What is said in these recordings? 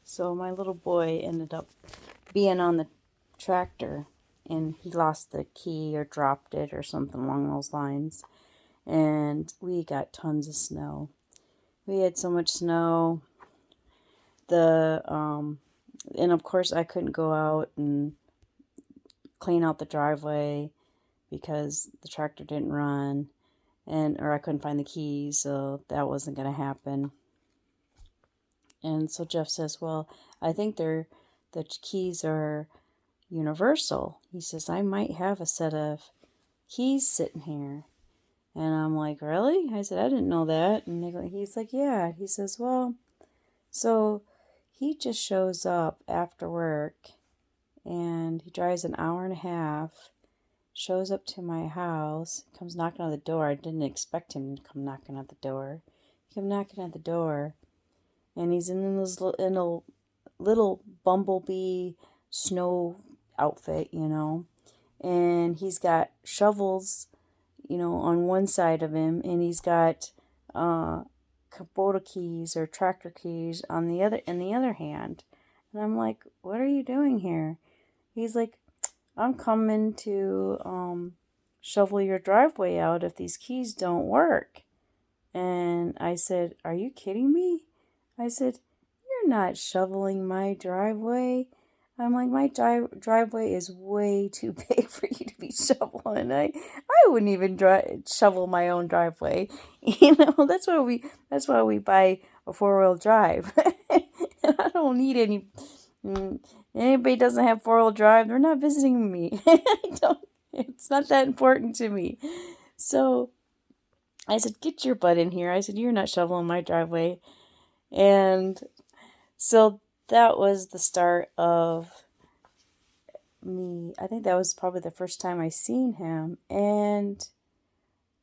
So my little boy ended up being on the tractor and he lost the key or dropped it or something along those lines. And we got tons of snow. We had so much snow. And of course I couldn't go out and clean out the driveway because the tractor didn't run, or I couldn't find the keys, so that wasn't going to happen. And so Jeff says, well, I think the keys are universal. He says, I might have a set of keys sitting here. And I'm like, really? I said, I didn't know that. And he's like, yeah. He says, well, so he just shows up after work and he drives an hour and a half, shows up to my house, comes knocking on the door. I didn't expect him to come knocking at the door. He came knocking at the door, and he's in a little bumblebee snow outfit, and he's got shovels, on one side of him, and he's got Kubota keys or tractor keys in the other hand. And I'm like, what are you doing here? He's like, I'm coming to shovel your driveway out if these keys don't work. And I said, are you kidding me? I said, you're not shoveling my driveway. I'm like, my driveway is way too big for you to be shoveling. I wouldn't even shovel my own driveway. That's why we buy a 4-wheel drive. And I don't need any. Anybody doesn't have 4-wheel drive, they're not visiting me. It's not that important to me. So I said, get your butt in here. I said, you're not shoveling my driveway. And so that was the start of me. I think that was probably the first time I seen him. And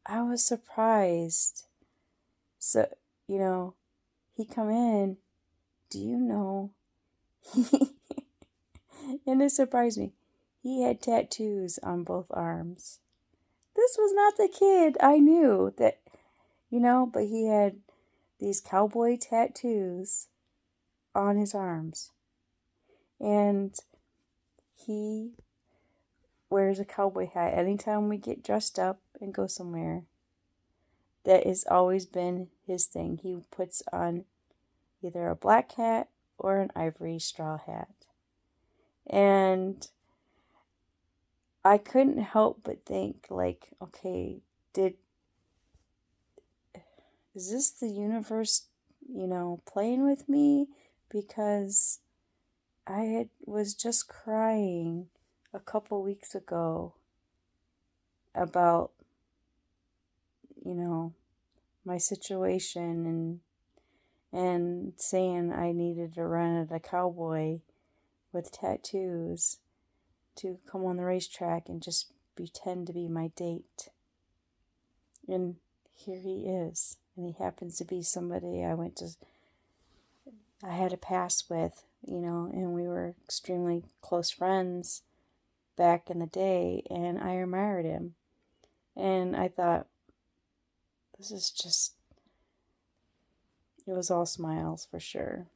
I was surprised. So, he come in. Do you know? And it surprised me. He had tattoos on both arms. This was not the kid I knew that, but he had these cowboy tattoos on his arms. And he wears a cowboy hat anytime we get dressed up and go somewhere. That has always been his thing. He puts on either a black hat or an ivory straw hat. And I couldn't help but think, like, okay, is this the universe, playing with me? Because I was just crying a couple weeks ago about, my situation and saying I needed to rent a cowboy with tattoos to come on the racetrack and just pretend to be my date. And here he is. And he happens to be somebody I had a pass with, and we were extremely close friends back in the day, and I admired him. And I thought, it was all smiles for sure.